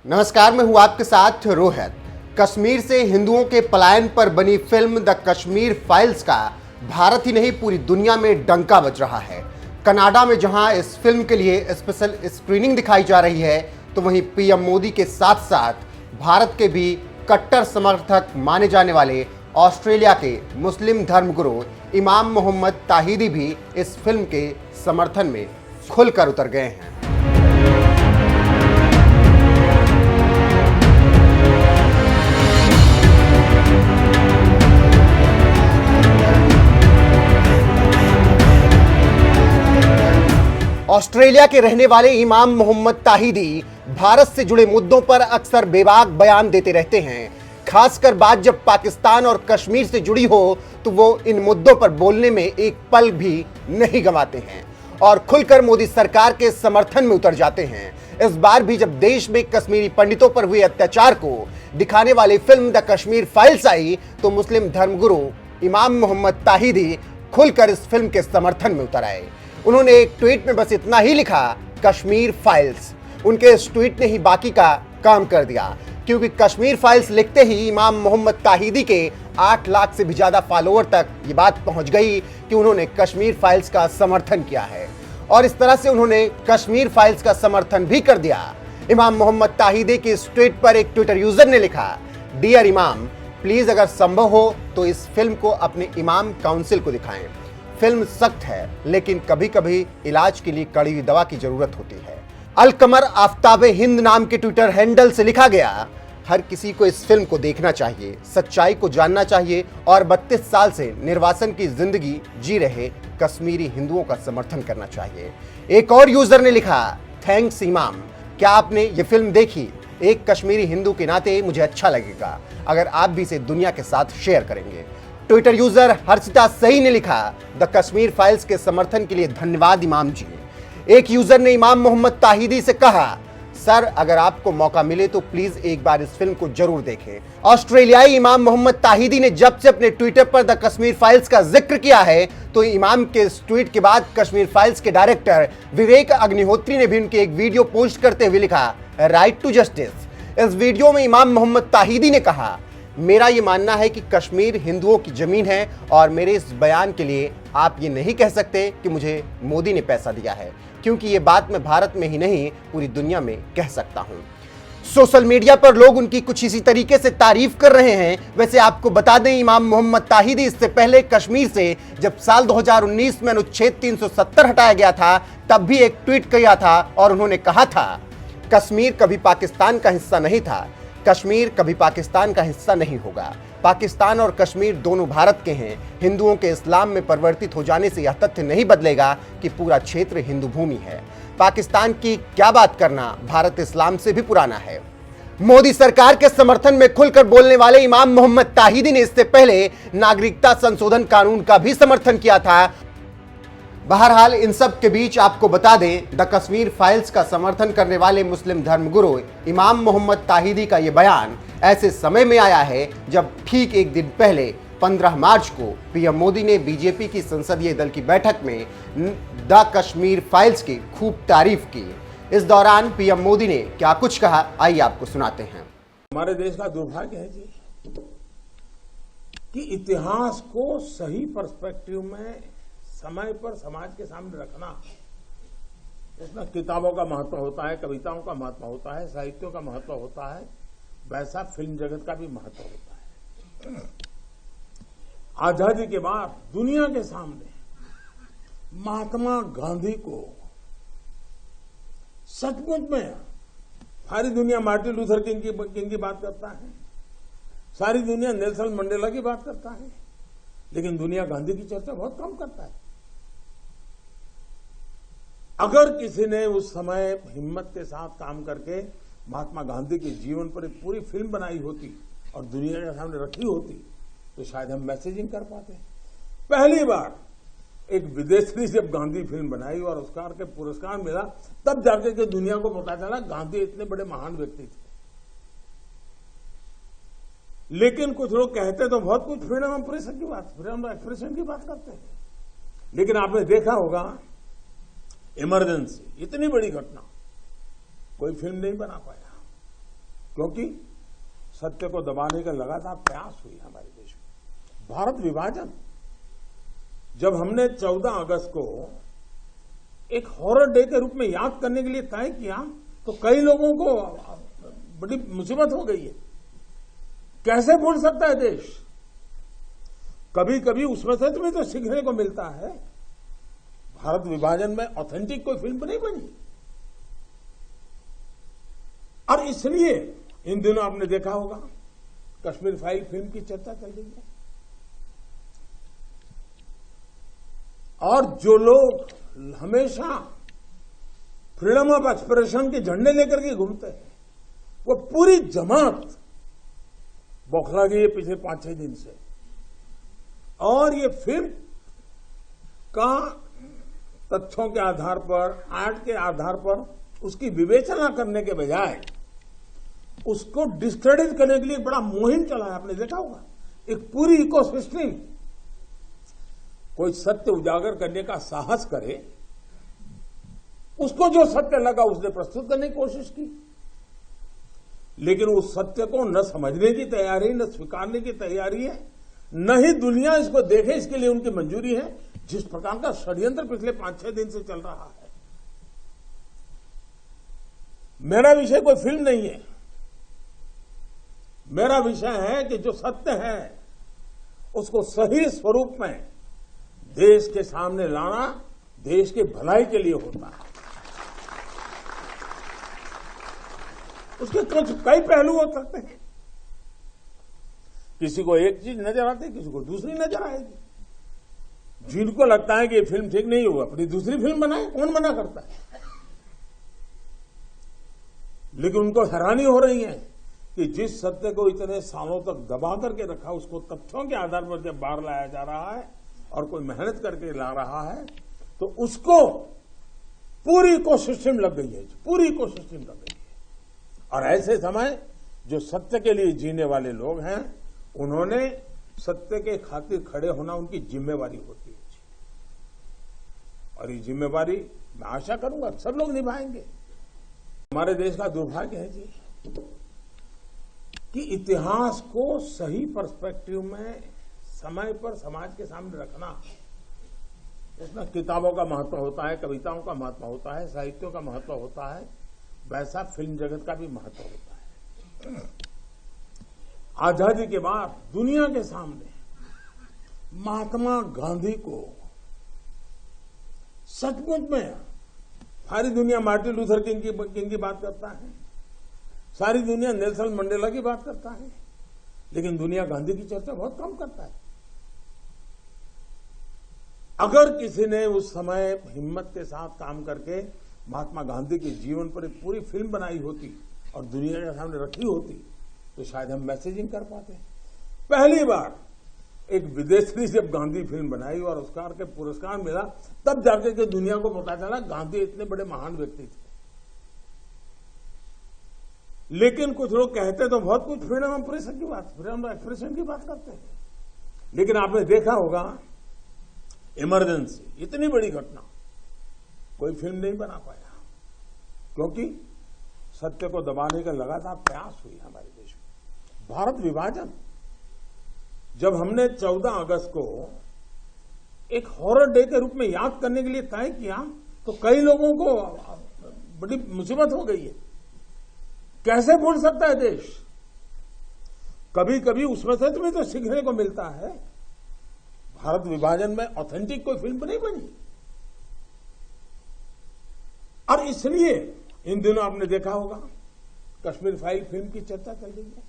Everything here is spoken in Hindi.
नमस्कार, मैं हूं आपके साथ रोहित। कश्मीर से हिंदुओं के पलायन पर बनी फिल्म द कश्मीर फाइल्स का भारत ही नहीं पूरी दुनिया में डंका बज रहा है। कनाडा में जहां इस फिल्म के लिए स्पेशल स्क्रीनिंग दिखाई जा रही है, तो वहीं पीएम मोदी के साथ साथ भारत के भी कट्टर समर्थक माने जाने वाले ऑस्ट्रेलिया के मुस्लिम धर्मगुरु इमाम मोहम्मद ताहिदी भी इस फिल्म के समर्थन में खुलकर उतर गए हैं। ऑस्ट्रेलिया के रहने वाले इमाम मोहम्मद ताहिदी भारत से जुड़े मुद्दों पर अक्सर बेबाक बयान देते रहते हैं। खासकर बात जब पाकिस्तान और कश्मीर से जुड़ी हो तो वो इन मुद्दों पर बोलने में एक पल भी नहीं गंवाते हैं और खुलकर मोदी सरकार के समर्थन में उतर जाते हैं। इस बार भी जब देश में कश्मीरी पंडितों पर हुए अत्याचार को दिखाने वाली फिल्म द कश्मीर फाइल्स आई, तो मुस्लिम धर्मगुरु इमाम मोहम्मद ताहिदी खुलकर इस फिल्म के समर्थन में उतर आए। उन्होंने एक ट्वीट में बस इतना ही लिखा, कश्मीर फाइल्स। उनके इस ट्वीट ने ही बाकी का काम कर दिया, क्योंकि कश्मीर फाइल्स लिखते ही इमाम मोहम्मद ताहिदी के 8 लाख से भी ज्यादा फॉलोअर तक ये बात पहुंच गई कि उन्होंने कश्मीर फाइल्स का समर्थन किया है। और इस तरह से उन्होंने कश्मीर फाइल्स का समर्थन भी कर दिया। इमाम मोहम्मद ताहिदी के इस ट्वीट पर एक ट्विटर यूजर ने लिखा, डियर इमाम, प्लीज अगर संभव हो तो इस फिल्म को अपने इमाम काउंसिल को दिखाएं। फिल्म सख्त है, लेकिन कभी कभी इलाज के लिए कड़ी हुई दवा की जरूरत होती है। अलकमर आफ्ताबे हिंद नाम के ट्विटर हैंडल से लिखा गया, हर किसी को इस फिल्म को देखना चाहिए, सच्चाई को जानना चाहिए और 32 साल से निर्वासन की जिंदगी जी रहे कश्मीरी हिंदुओं का समर्थन करना चाहिए। एक और यूजर ने लिखा, थैंक्स इमाम, क्या आपने ये फिल्म देखी? एक कश्मीरी हिंदू के नाते मुझे अच्छा लगेगा अगर आप भी इसे दुनिया के साथ शेयर करेंगे। ट्विटर यूजर हर्षिता सही ने लिखा, द कश्मीर फाइल्स के समर्थन के लिए धन्यवाद इमाम जी। एक यूजर ने इमाम मोहम्मद ताहिदी से कहा, सर अगर आपको मौका मिले तो प्लीज एक बार इस फिल्म को जरूर देखें। ऑस्ट्रेलियाई इमाम मोहम्मद ताहिदी ने जब से अपने ट्विटर पर द कश्मीर फाइल्स का जिक्र किया है, तो इमाम के इस ट्वीट के बाद कश्मीर फाइल्स के डायरेक्टर विवेक अग्निहोत्री ने भी उनकी एक वीडियो पोस्ट करते हुए लिखा, राइट टू जस्टिस। इस वीडियो में इमाम मोहम्मद ताहिदी ने कहा, मेरा ये मानना है कि कश्मीर हिंदुओं की जमीन है और मेरे इस बयान के लिए आप ये नहीं कह सकते कि मुझे मोदी ने पैसा दिया है, क्योंकि ये बात मैं भारत में ही नहीं पूरी दुनिया में कह सकता हूं। सोशल मीडिया पर लोग उनकी कुछ इसी तरीके से तारीफ कर रहे हैं। वैसे आपको बता दें, इमाम मोहम्मद ताहिदी इससे पहले कश्मीर से जब साल 2019 में अनुच्छेद 370 हटाया गया था, तब भी एक ट्वीट किया था और उन्होंने कहा था, कश्मीर कभी पाकिस्तान का हिस्सा नहीं था, कश्मीर कभी पाकिस्तान का हिस्सा नहीं होगा। पाकिस्तान और कश्मीर दोनों भारत के हैं। हिंदुओं के इस्लाम में परिवर्तित हो जाने से यह तथ्य नहीं बदलेगा कि पूरा क्षेत्र हिंदू भूमि है। पाकिस्तान की क्या बात करना, भारत इस्लाम से भी पुराना है। मोदी सरकार के समर्थन में खुलकर बोलने वाले इमाम मोहम्मद ताहिदी ने इससे पहले नागरिकता संशोधन कानून का भी समर्थन किया था। बहरहाल इन सब के बीच आपको बता दें, द कश्मीर फाइल्स का समर्थन करने वाले मुस्लिम धर्मगुरु इमाम मोहम्मद ताहिदी का ये बयान ऐसे समय में आया है जब ठीक एक दिन पहले 15 मार्च को पीएम मोदी ने बीजेपी की संसदीय दल की बैठक में द कश्मीर फाइल्स की खूब तारीफ की। इस दौरान पीएम मोदी ने क्या कुछ कहा, आइए आपको सुनाते हैं। हमारे देश का दुर्भाग्य है जी कि इतिहास को सही पर्सपेक्टिव में समय पर समाज के सामने रखना, इसमें किताबों का महत्व होता है, कविताओं का महत्व होता है, साहित्यों का महत्व होता है, वैसा फिल्म जगत का भी महत्व होता है। आजादी के बाद दुनिया के सामने महात्मा गांधी को सचमुच में सारी दुनिया मार्टिन लूथर किंग की बात करता है, सारी दुनिया नेल्सन मंडेला की बात करता है, लेकिन दुनिया गांधी की चर्चा बहुत कम करता है। अगर किसी ने उस समय हिम्मत के साथ काम करके महात्मा गांधी के जीवन पर एक पूरी फिल्म बनाई होती और दुनिया के सामने रखी होती, तो शायद हम मैसेजिंग कर पाते। पहली बार एक विदेशी जब गांधी फिल्म बनाई और ऑस्कर के पुरस्कार मिला, तब जाके के दुनिया को पता चला गांधी इतने बड़े महान व्यक्ति थे। लेकिन कुछ लोग कहते तो बहुत कुछ फ्रीडम ऑफ एक्सप्रेशन की बात करते हैं, लेकिन आपने देखा होगा इमरजेंसी, इतनी बड़ी घटना, कोई फिल्म नहीं बना पाया। क्योंकि सत्य को दबाने का लगातार प्रयास हुई हमारे देश में। भारत विभाजन, जब हमने 14 अगस्त को एक हॉरर डे के रूप में याद करने के लिए तय किया तो कई लोगों को बड़ी मुसीबत हो गई है। कैसे भूल सकता है देश? कभी कभी उसमें से तुम्हें तो सीखने को मिलता है। भारत विभाजन में ऑथेंटिक कोई फिल्म नहीं बनी, और इसलिए इन दिनों आपने देखा होगा कश्मीर फाइल फिल्म की चर्चा चल रही है। और जो लोग हमेशा फ्रीडम ऑफ एक्सप्रेशन के झंडे लेकर के घूमते हैं, वो पूरी जमात बौखला गई है पिछले 5-6 दिन से। और ये फिल्म का तथ्यों के आधार पर, आर्ट के आधार पर उसकी विवेचना करने के बजाय उसको डिस्क्रेडिट करने के लिए एक बड़ा मुहिम चला है। आपने देखा होगा एक पूरी इकोसिस्टम कोई सत्य उजागर करने का साहस करे, उसको जो सत्य लगा उसने प्रस्तुत करने की कोशिश की, लेकिन उस सत्य को न समझने की तैयारी, न स्वीकारने की तैयारी है, न ही दुनिया इसको देखे इसके लिए उनकी मंजूरी है। जिस प्रकार का षड्यंत्र पिछले 5-6 दिन से चल रहा है। मेरा विषय कोई फिल्म नहीं है, मेरा विषय है कि जो सत्य है उसको सही स्वरूप में देश के सामने लाना देश के भलाई के लिए होता है। उसके कई पहलू हो सकते हैं। किसी को एक चीज नजर आती है, किसी को दूसरी नजर आएगी। जिनको लगता है कि ये फिल्म ठीक नहीं हुआ, अपनी दूसरी फिल्म बनाए, कौन मना करता है? लेकिन उनको हैरानी हो रही है कि जिस सत्य को इतने सालों तक दबा करके रखा, उसको तथ्यों के आधार पर जब बाहर लाया जा रहा है और कोई मेहनत करके ला रहा है, तो उसको पूरी इकोसिस्टम लग गई है, पूरी इकोसिस्टम लग गई है। और ऐसे समय जो सत्य के लिए जीने वाले लोग हैं, उन्होंने सत्य के खातिर खड़े होना उनकी जिम्मेवारी होती है। और ये जिम्मेवारी मैं आशा करूंगा सब लोग निभाएंगे। हमारे देश का दुर्भाग्य है जी कि इतिहास को सही पर्सपेक्टिव में समय पर समाज के सामने रखना, उसमें किताबों का महत्व होता है, कविताओं का महत्व होता है, साहित्यों का महत्व होता है, वैसा फिल्म जगत का भी महत्व होता है। आजादी के बाद दुनिया के सामने महात्मा गांधी को सचमुच में सारी दुनिया मार्टिन लूथर किंग की बात करता है, सारी दुनिया नेल्सन मंडेला की बात करता है, लेकिन दुनिया गांधी की चर्चा बहुत कम करता है। अगर किसी ने उस समय हिम्मत के साथ काम करके महात्मा गांधी के जीवन पर एक पूरी फिल्म बनाई होती और दुनिया के सामने रखी होती, तो शायद हम मैसेजिंग कर पाते। पहली बार एक विदेशी जब गांधी फिल्म बनाई और ऑस्कर के पुरस्कार मिला, तब जाके के दुनिया को पता चला गांधी इतने बड़े महान व्यक्ति थे। लेकिन कुछ लोग कहते तो बहुत कुछ फ्रीडम ऑफ एक्सप्रेशन की बात करते हैं, लेकिन आपने देखा होगा इमरजेंसी, इतनी बड़ी घटना, कोई फिल्म नहीं बना पाया, क्योंकि सत्य को दबाने का लगातार प्रयास हुई हमारे देश में। भारत विभाजन, जब हमने 14 अगस्त को एक हॉरर डे के रूप में याद करने के लिए तय किया तो कई लोगों को बड़ी मुसीबत हो गई है। कैसे भूल सकता है देश? कभी कभी उसमें से तुम्हें तो सीखने को मिलता है। भारत विभाजन में ऑथेंटिक कोई फिल्म नहीं बनी, और इसलिए इन दिनों आपने देखा होगा कश्मीर फाइल फिल्म की चर्चा चल रही है।